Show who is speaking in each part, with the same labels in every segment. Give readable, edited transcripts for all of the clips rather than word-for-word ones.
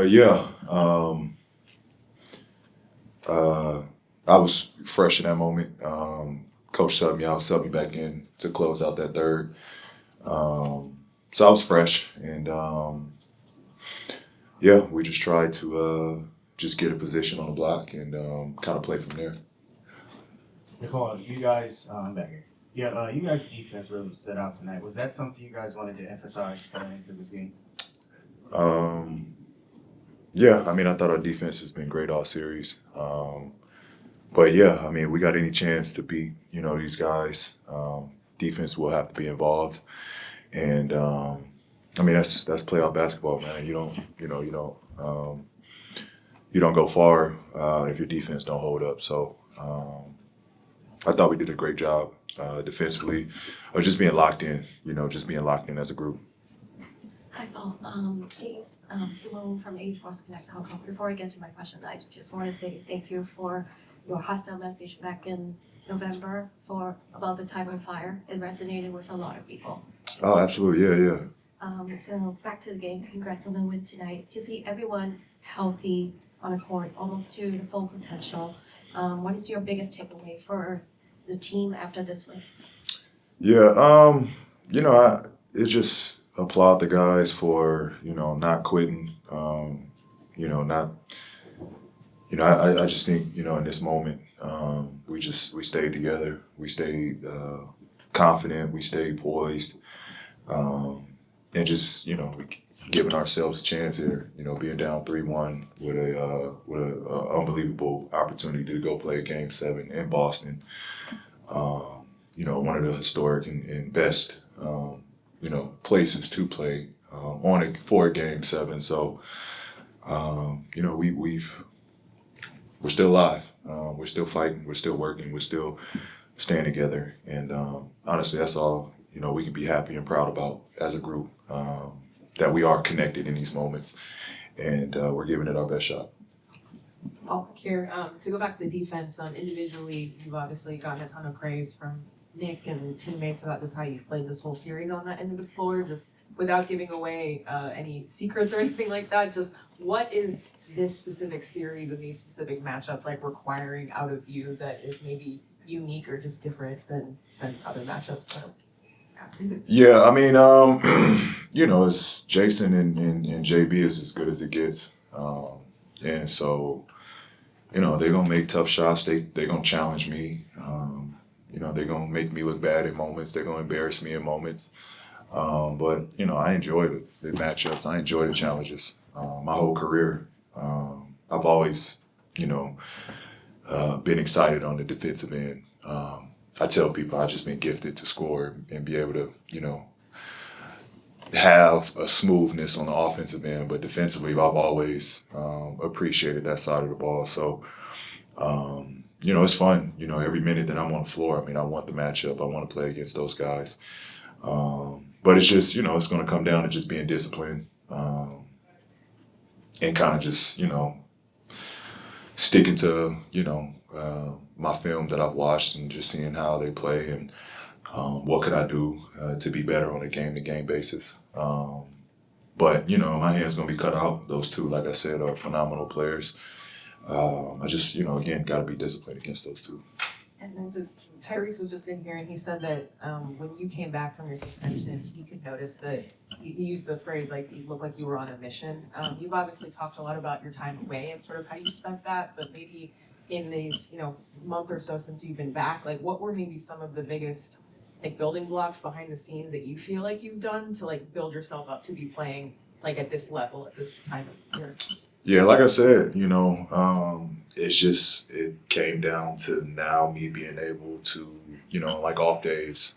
Speaker 1: Yeah. Uh, I was fresh in that moment. Coach subbed me out, subbed me back in to close out that third. So I was fresh, and yeah, we just tried to just get a position on the block and kind of play from there.
Speaker 2: Nicole, you guys, back here. Yeah, you guys' defense really stood out tonight. Was that something you guys wanted to emphasize going into this game?
Speaker 1: Um, yeah, I mean, I thought our defense has been great all series. But yeah, I mean, we got any chance to beat, these guys. Defense will have to be involved, and I mean that's playoff basketball, man. You don't go far if your defense don't hold up. So I thought we did a great job defensively of just being locked in. Just being locked in as a group.
Speaker 3: Hi, Paul. It's Simone from A Sports Connect Hong Kong. Before I get to my question, I just want to say thank you for your heartfelt message back in November for about the time of fire. It resonated with a lot of people.
Speaker 1: Oh, absolutely, yeah, yeah.
Speaker 3: So back to the game. Congrats on the win tonight. To see everyone healthy on a court, almost to the full potential. What is your biggest takeaway for the team after this win?
Speaker 1: Yeah, it's just applaud the guys for not quitting. Not I just think in this moment we stayed together. We stayed confident. We stayed poised, and just we giving ourselves a chance here. Being down 3-1 with a unbelievable opportunity to go play Game 7 in Boston. One of the historic and best, places to play for a Game 7. So, we're still alive. We're still fighting. We're still working. We're still staying together. And honestly, that's all we can be happy and proud about as a group. That we are connected in these moments, and we're giving it our best shot.
Speaker 4: Oh, here, to go back to the defense, individually, you've obviously gotten a ton of praise from Nick and teammates about just how you've played this whole series on that end of the floor, just without giving away any secrets or anything like that. Just what is this specific series and these specific matchups like requiring out of you that is maybe unique or just different than other matchups? So, yeah.
Speaker 1: Yeah, I mean, it's Jason and JB is as good as it gets, and so they're gonna make tough shots. They're gonna challenge me. They're gonna make me look bad in moments. They're gonna embarrass me in moments. But I enjoy the matchups. I enjoy the challenges. My whole career, I've always, been excited on the defensive end. I tell people I just been gifted to score and be able to, have a smoothness on the offensive end, but defensively, I've always appreciated that side of the ball. So, it's fun. Every minute that I'm on the floor, I mean, I want the matchup. I want to play against those guys. But it's just, it's going to come down to just being disciplined and kind of just, sticking to, my film that I've watched and just seeing how they play and what could I do to be better on a game-to-game basis. But, my hand's going to be cut out. Those two, like I said, are phenomenal players. I just, again, got to be disciplined against those two.
Speaker 4: And then just Tyrese was just in here and he said that when you came back from your suspension, he could notice that he used the phrase like you looked like you were on a mission. You've obviously talked a lot about your time away and sort of how you spent that, but maybe in these month or so since you've been back, like what were maybe some of the biggest like building blocks behind the scenes that you feel like you've done to like build yourself up to be playing like at this level at this time of year?
Speaker 1: Yeah, like I said, it came down to now me being able to, like off days,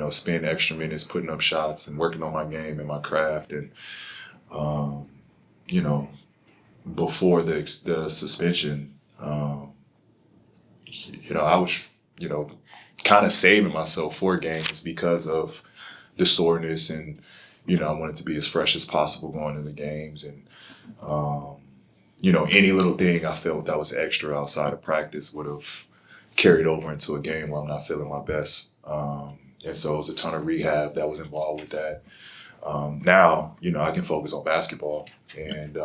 Speaker 1: spend extra minutes putting up shots and working on my game and my craft. And, you know, before the suspension, I was, kind of saving myself for games because of the soreness and, I wanted to be as fresh as possible going into games. And, any little thing I felt that was extra outside of practice would have carried over into a game where I'm not feeling my best. And so it was a ton of rehab that was involved with that. Now, I can focus on basketball. And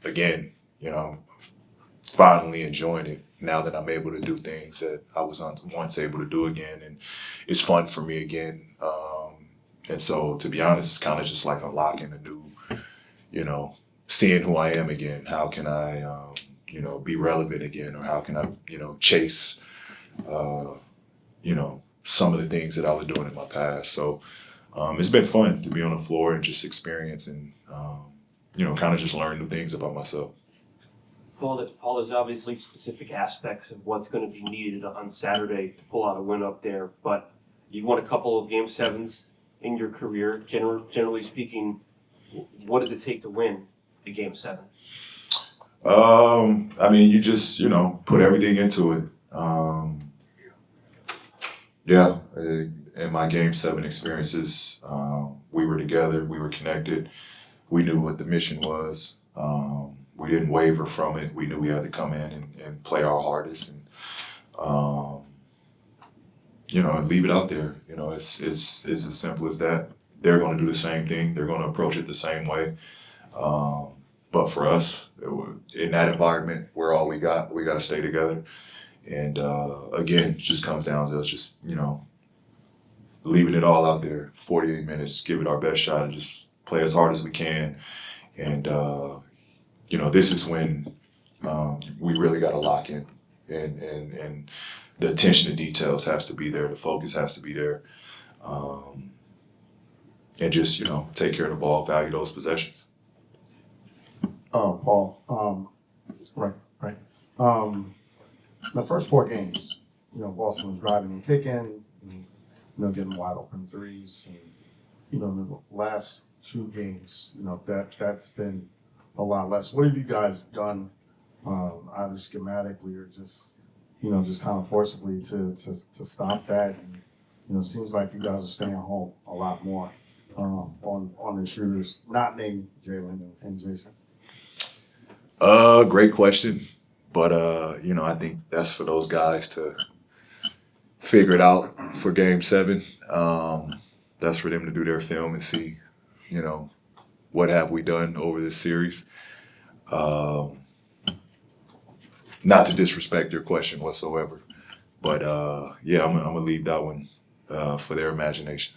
Speaker 1: again, I'm finally enjoying it now that I'm able to do things that I was once able to do again. And it's fun for me again. And so, to be honest, it's kind of just like unlocking a new, seeing who I am again. How can I, be relevant again? Or how can I, chase, uh, some of the things that I was doing in my past. So it's been fun to be on the floor and just experience and, kind of just learn new things about myself.
Speaker 5: Paul, there's obviously specific aspects of what's going to be needed on Saturday to pull out a win up there, but you've won a couple of Game 7s in your career. Generally speaking, what does it take to win a Game 7?
Speaker 1: You just, put everything into it. Yeah, in my Game 7 experiences, we were together, we were connected, we knew what the mission was. We didn't waver from it. We knew we had to come in and play our hardest and, and leave it out there. It's as simple as that. They're going to do the same thing. They're going to approach it the same way. But for us, in that environment, we're all we got. We got to stay together. And again, it just comes down to us just, leaving it all out there. 48 minutes, give it our best shot, and just play as hard as we can. And, this is when we really got to lock in. And the attention to details has to be there. The focus has to be there. And just, take care of the ball, value those possessions.
Speaker 6: Paul, right. The first 4 games, Boston was driving and kicking, and, getting wide open threes. And, the last 2 games, that's been a lot less. What have you guys done, either schematically or just, just kind of forcibly to stop that? And, it seems like you guys are staying home a lot more on the shooters, not named Jalen and Jason.
Speaker 1: Great question. But, I think that's for those guys to figure it out for Game 7. That's for them to do their film and see, what have we done over this series. Not to disrespect your question whatsoever. But, I'm going to leave that one for their imagination.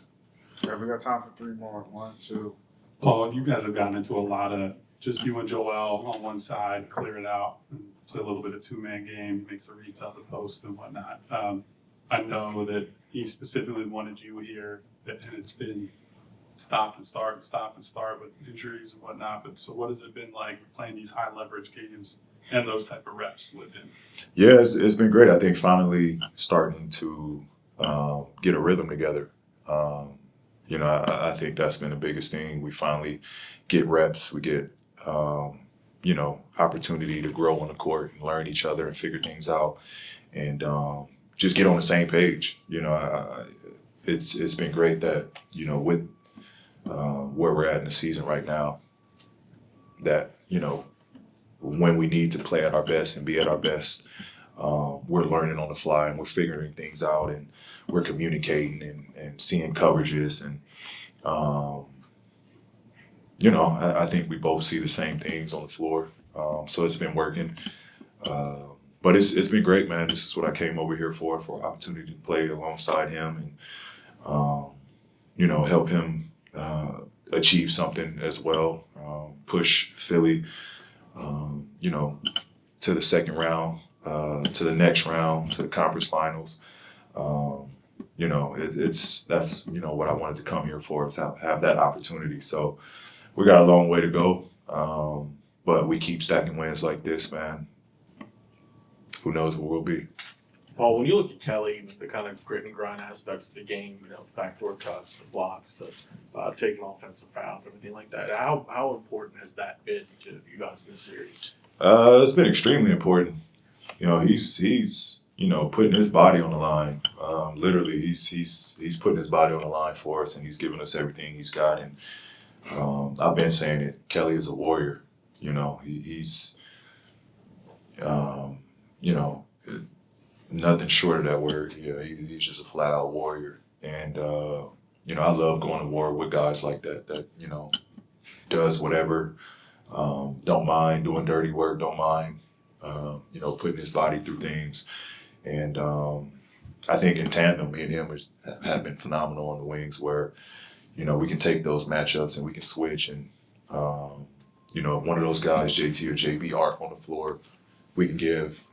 Speaker 6: Yeah, we got time for 3 more. 1, 2.
Speaker 7: Paul, you guys have gotten into a lot of just you and Joel on one side, clear it out, and play a little bit of 2-man game, makes the reads out the post and whatnot. I know that he specifically wanted you here, and it's been stop and start with injuries and whatnot. But so what has it been like playing these high leverage games and those type of reps with him?
Speaker 1: Yeah, it's been great. I think finally starting to get a rhythm together. I think that's been the biggest thing. We finally get reps. We get, opportunity to grow on the court and learn each other and figure things out and just get on the same page. It's been great that, with where we're at in the season right now, that, when we need to play at our best and be at our best, we're learning on the fly and we're figuring things out and we're communicating and seeing coverages and, I think we both see the same things on the floor. So it's been working. But it's been great, man. This is what I came over here for an opportunity to play alongside him and, help him achieve something as well, push Philly, to the second round, to the next round, to the conference finals. That's what I wanted to come here for, is have that opportunity. So we got a long way to go, but we keep stacking wins like this, man. Who knows where we'll be.
Speaker 8: Paul, when you look at Kelly, the kind of grit and grind aspects of the game, backdoor cuts, the blocks, the taking offensive fouls, everything like that, how important has that been to you guys in this series?
Speaker 1: It's been extremely important. He's putting his body on the line. Literally, he's putting his body on the line for us, and he's giving us everything he's got. And I've been saying it. Kelly is a warrior. He's nothing short of that word. He's just a flat out warrior. And I love going to war with guys like that. That does whatever. Don't mind doing dirty work. Don't mind putting his body through things. And I think in tandem, me and him have been phenomenal on the wings, where we can take those matchups and we can switch. And if one of those guys, JT or JB, aren't on the floor, we can give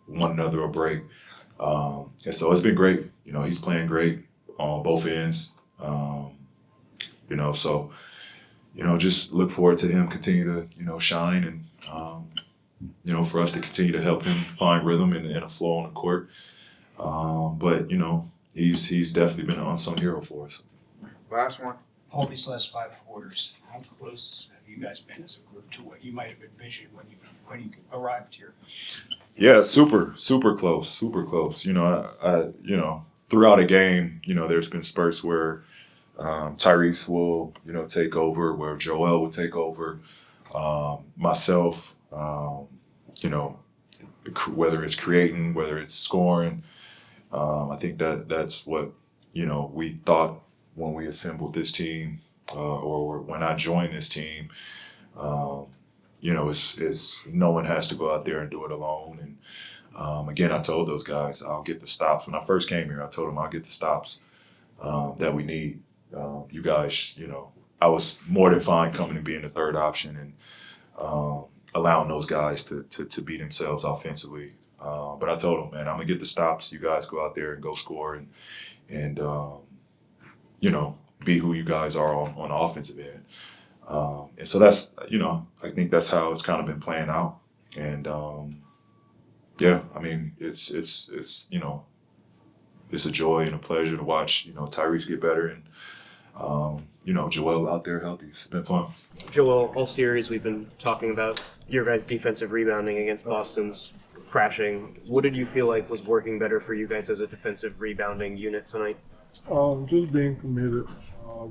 Speaker 1: one another a break. And so it's been great. He's playing great on both ends. So just look forward to him continue to shine, and for us to continue to help him find rhythm and a flow on the court. But he's definitely been an unsung hero for us.
Speaker 9: Last one.
Speaker 10: All these last 5 quarters, how close have you guys been as a group to what you might have envisioned when you arrived here?
Speaker 1: Yeah, super close, super close. I throughout a game, there's been spurts where Tyrese will, take over, where Joel will take over, myself, whether it's creating, whether it's scoring. I think that's what, we thought when we assembled this team, or when I joined this team. It's no one has to go out there and do it alone. And again, I told those guys I'll get the stops. When I first came here, I told them I'll get the stops that we need. You guys, I was more than fine coming and being the third option and allowing those guys to be themselves offensively. But I told them, man, I'm gonna get the stops. You guys go out there and go score and be who you guys are on the offensive end. And so that's, I think that's how it's kind of been playing out. And yeah, I mean, it's a joy and a pleasure to watch, Tyrese get better and, Joel out there healthy. It's been fun.
Speaker 5: Joel, all series we've been talking about your guys' defensive rebounding against Boston's crashing. What did you feel like was working better for you guys as a defensive rebounding unit tonight?
Speaker 11: Just being committed.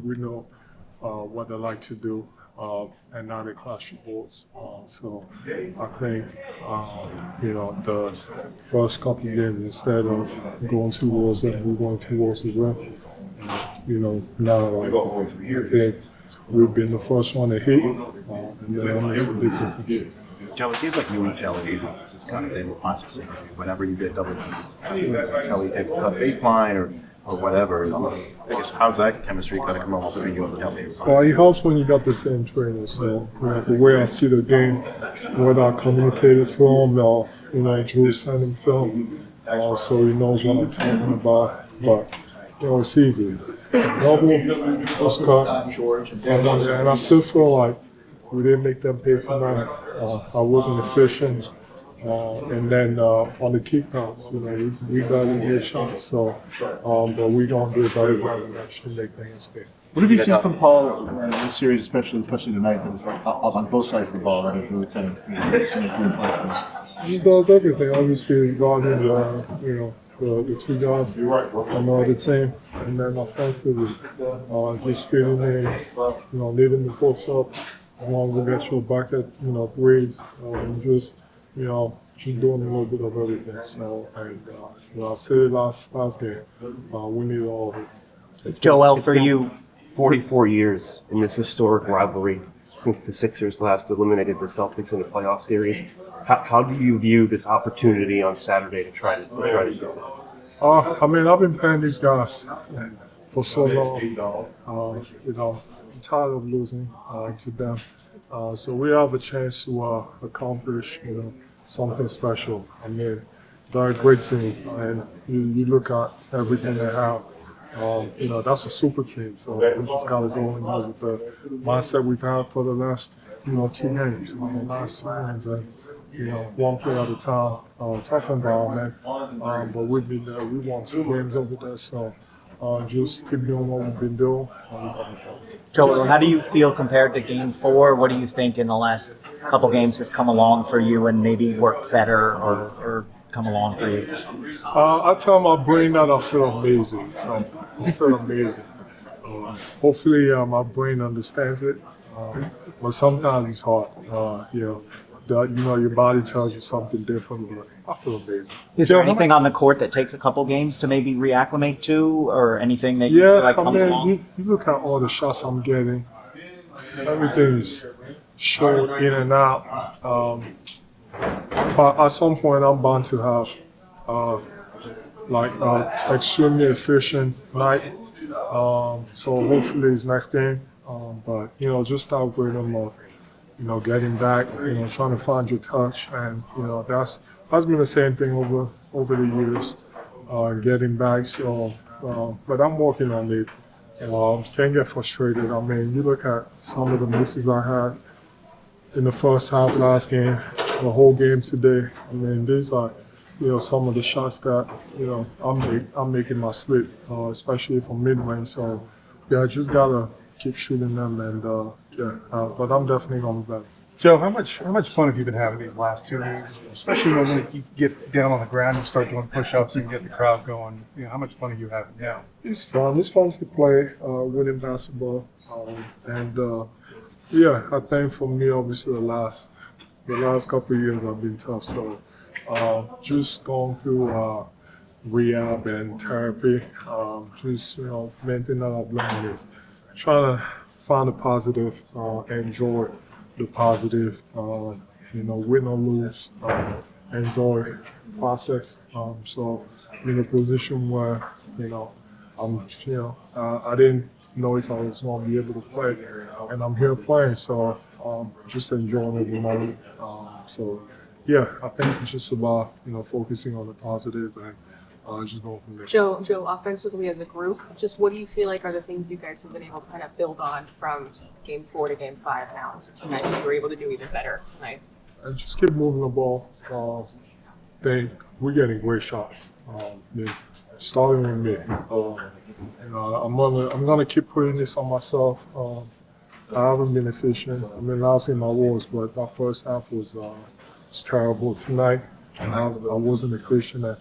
Speaker 11: We know what they like to do, and now they crash the boards. So I think, the first couple of games, instead of going towards them, we went towards the rim. Now I think we've been the first one to hit, and then that makes a big difference.
Speaker 12: Joe, it seems like you and Kelly just kind of in the constant whenever you get double teams. It seems like Kelly's able to cut baseline or whatever. I guess how's that chemistry kind of come up between you and Kelly?
Speaker 11: Well, it helps when you got the same trainer. So the way I see the game, whether I communicated to him or Drew sent him film, so he knows what I'm talking about. But it's easy. Double, first cut, and I still feel like we didn't make them pay for that. I wasn't efficient. And then on the kickouts, we got to get shots. So, but we don't do better than actually make things pay.
Speaker 6: What have you seen from Paul in this series, especially tonight, that is on both sides of the ball, that is really kind of
Speaker 11: He just does everything. Obviously, he's guarding the two guys on the other team, and then offensively, just fitting in, leading the post up, as long as we get your bucket, threes, and just doing a little bit of everything. So, and I said it last game, we need all of it.
Speaker 13: Joel, for you,
Speaker 5: 44 years in this historic rivalry since the Sixers last eliminated the Celtics in the playoff series. How do you view this opportunity on Saturday to try to do that?
Speaker 11: I've been playing these guys for so long. I'm tired of losing to them. So we have a chance to accomplish, something special. They're a great team, and you look at everything they have. That's a super team. So we just got to go in with the mindset we've had for the last, 2 games. Last 2 games, and one play at a time. Tough environment, but we've been there. We won 2 games over there. So just keep doing what we've been doing.
Speaker 13: Joel, how do you feel compared to Game 4? What do you think in the last couple games has come along for you and maybe worked better or come along for you?
Speaker 11: I tell my brain that I feel amazing. So I feel amazing. Hopefully my brain understands it. But sometimes it's hard. that your body tells you something different. But I feel amazing.
Speaker 13: Is there anything on the court that takes a couple games to maybe reacclimate to, or anything that you
Speaker 11: Yeah,
Speaker 13: feel like
Speaker 11: I
Speaker 13: comes
Speaker 11: mean,
Speaker 13: along?
Speaker 11: you look at all the shots I'm getting. Everything is short in and out. But at some point, I'm bound to have extremely efficient night. So hopefully it's next game. But just that rhythm of getting back, trying to find your touch, and that's been the same thing over the years, getting back. So, but I'm working on it. Can't get frustrated. I mean, you look at some of the misses I had in the first half last game, the whole game today. I mean, these are some of the shots that I'm making my slip, especially from mid-range. So yeah, I just gotta keep shooting them, and but I'm definitely gonna be better.
Speaker 9: Joe, how much fun have you been having these last 2 weeks? Especially when you get down on the ground and start doing push-ups and get the crowd going. How much fun are you having now?
Speaker 11: It's fun. It's fun to play winning basketball, and yeah, I think for me, obviously, the last couple of years have been tough. So just going through rehab and therapy, just main thing that I've learned is trying to find the positive, enjoy the positive, win or lose, enjoy the process. So I'm in a position where I didn't know if I was going to be able to play, and I'm here playing. So just enjoying every moment. So yeah, I think it's just about focusing on the positive and just going from there.
Speaker 14: Joe, offensively as a group, just what do you feel like are the things you guys have been able to kind of build on from game 4 to game 5 now? So tonight you were able to do even better tonight.
Speaker 11: And just keep moving the ball. Think we're getting great shots. Starting with me. I'm gonna keep putting this on myself. I haven't been efficient. I mean, last game I was, but my first half was terrible tonight. I wasn't efficient. And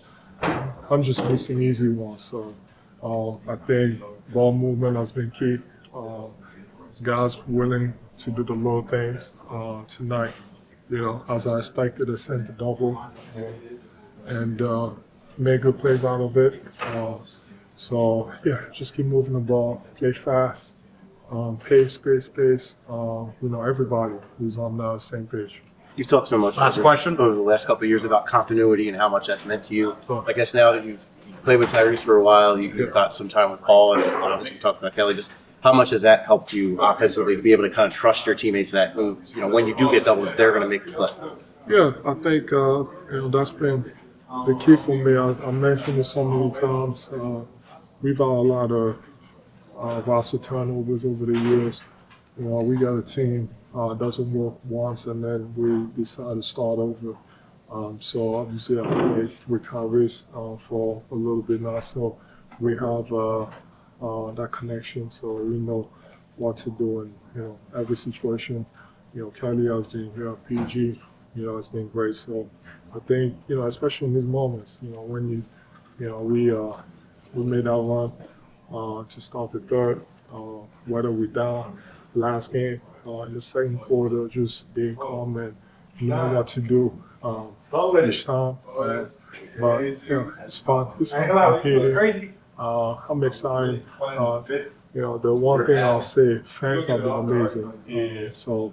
Speaker 11: I'm just missing easy ones. So I think ball movement has been key. Guys willing to do the little things tonight. As I expected, a center double and make good plays out of it. So yeah, just keep moving the ball, play fast, pace. Everybody who's on the same page.
Speaker 15: You've talked so much
Speaker 9: Last question.
Speaker 15: over the last couple of years about continuity and how much that's meant to you. I guess now that you've played with Tyrese for a while, you've got some time with Paul, and obviously you talked about Kelly. Just how much has that helped you offensively to be able to kind of trust your teammates that when you do get doubled, they're going to make the play?
Speaker 11: Yeah, I think that's been the key for me. I mentioned it so many times. We've had a lot of roster turnovers over the years. We got a team doesn't work once, and then we decide to start over. So obviously I played with Tyrese for a little bit now, so we have that connection, so we know what to do in every situation. Kelly has been here, PG, it's been great. So I think especially in these moments, when we made our run to start the third, whether we're down last game in the second quarter, just being calm and knowing what to do each time. But it's fun. It's fun competing. I'm excited. The one thing I'll say, fans have been amazing. So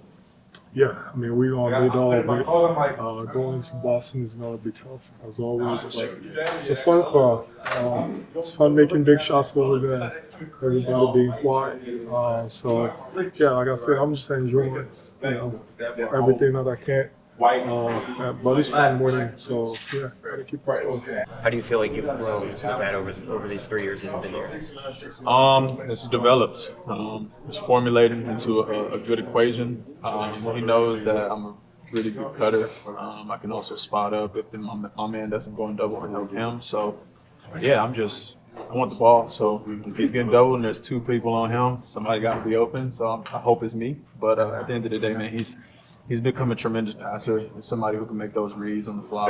Speaker 11: yeah, I mean, we're gonna need all of it. Going to Boston is gonna be tough as always, but it's a fun crowd. It's fun making big shots over there. Everybody being quiet. So yeah, like I said, I'm just enjoying everything that I can. But it's fun winning, so yeah, gotta keep going.
Speaker 16: How do you feel like you've grown with that over these 3 years that you've been here?
Speaker 17: It's developed. It's formulated into a good equation. He knows that I'm a really good cutter. I can also spot up if my man doesn't go and double and help him. So yeah, I want the ball. So if he's getting doubled and there's 2 people on him, somebody got to be open. So I hope it's me. But at the end of the day, man, he's become a tremendous passer and somebody who can make those reads on the fly.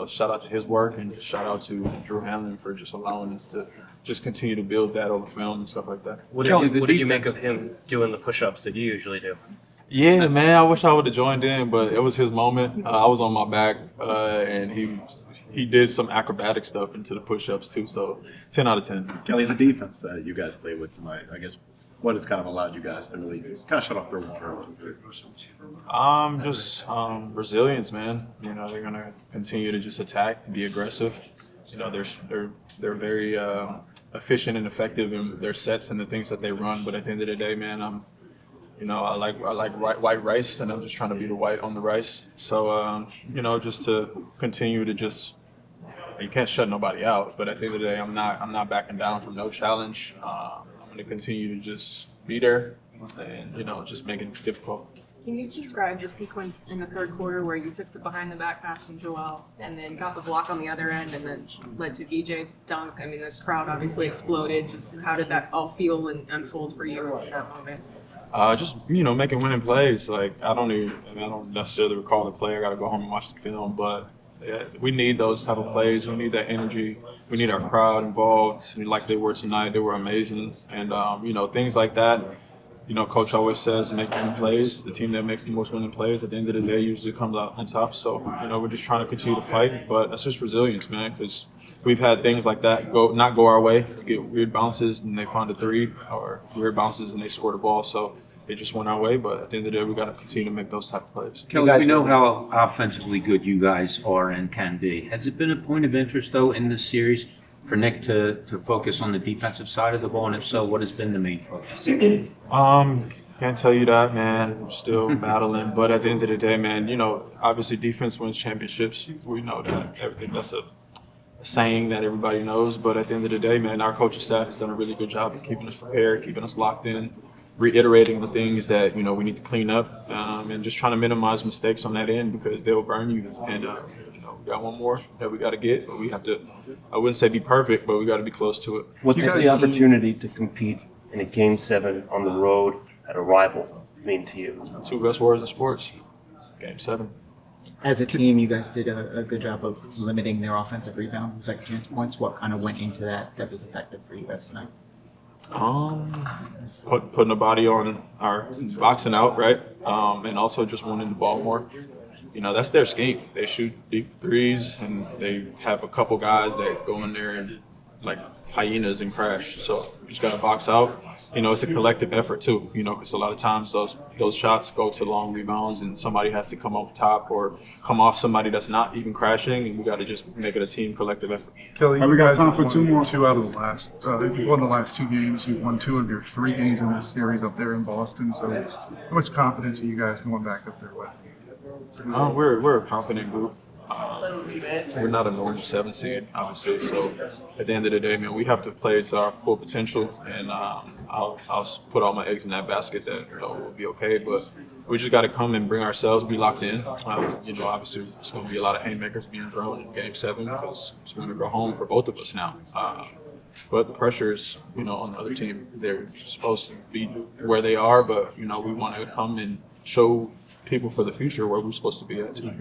Speaker 17: Shout out to his work and just shout out to Drew Hanlon for just allowing us to just continue to build that over film and stuff like that.
Speaker 16: What do you make of him doing the push-ups that you usually do?
Speaker 17: Yeah, man, I wish I would have joined in, but it was his moment. I was on my back, and he did some acrobatic stuff into the push-ups too. So 10 out of 10.
Speaker 12: Kelly, the defense that you guys played with tonight, I guess, what has kind of allowed you guys to really kind of shut off their water a little bit?
Speaker 17: Just resilience, man. You know, they're gonna continue to just attack, be aggressive. You know, they're very efficient and effective in their sets and the things that they run. But at the end of the day, man, I like white rice, and I'm just trying to be the white on the rice. So just to continue to just, you can't shut nobody out. But at the end of the day, I'm not backing down from no challenge. I'm gonna continue to just be there, and just make it difficult.
Speaker 14: Can you describe the sequence in the third quarter where you took the behind the back pass from Joel and then got the block on the other end and then led to VJ's dunk? I mean, the crowd obviously exploded. Just how did that all feel and unfold for you at that moment?
Speaker 17: Just making winning plays. Like I don't necessarily recall the play. I got to go home and watch the film. But yeah, we need those type of plays. We need that energy. We need our crowd involved. Like they were tonight. They were amazing. And things like that. Coach always says make winning plays. The team that makes the most winning plays at the end of the day usually comes out on top. So we're just trying to continue to fight. But that's just resilience, man. Because we've had things like that not go our way. We get weird bounces and they find a three, or weird bounces and they score the ball. So it just went our way. But at the end of the day, we got to continue to make those type of plays.
Speaker 18: Kelly, we know how offensively good you guys are and can be. Has it been a point of interest, though, in this series for Nick to focus on the defensive side of the ball? And if so, what has been the main focus?
Speaker 17: Can't tell you that, man. We're still battling. But at the end of the day, man, obviously defense wins championships. We know that. Everything. That's a saying that everybody knows. But at the end of the day, man, our coaching staff has done a really good job of keeping us prepared, keeping us locked in, reiterating the things that, we need to clean up, and just trying to minimize mistakes on that end because they'll burn you. And, we got one more that we got to get, but we have to, I wouldn't say be perfect, but we got to be close to it.
Speaker 5: What does the opportunity to compete in a Game 7 on the road at a rival mean to you?
Speaker 17: Two best words in sports. Game 7.
Speaker 13: As a team, you guys did a good job of limiting their offensive rebounds and second chance points. What kind of went into that was effective for you guys tonight?
Speaker 17: Putting a body on our boxing out, right? And also just wanting the ball more. That's their scheme. They shoot deep threes, and they have a couple guys that go in there and like hyenas and crash. So you just got to box out. It's a collective effort too. Because a lot of times those shots go to long rebounds, and somebody has to come off top or come off somebody that's not even crashing, and we got to just make it a team collective effort.
Speaker 9: Kelly,
Speaker 11: we got time for two more.
Speaker 9: Two out of the last. You won the last two games. You won 2 of your 3 games in this series up there in Boston. So, how much confidence are you guys going back up there with?
Speaker 17: We're a confident group. We're not an orange 7 seed, obviously. So at the end of the day, man, we have to play to our full potential, and I'll put all my eggs in that basket that we'll be okay. But we just got to come and bring ourselves, be locked in. Obviously, it's going to be a lot of haymakers being thrown in Game 7 because it's going to go home for both of us now. But the pressure is, on the other team. They're supposed to be where they are, but we want to come and show people for the future where we're supposed to be at too.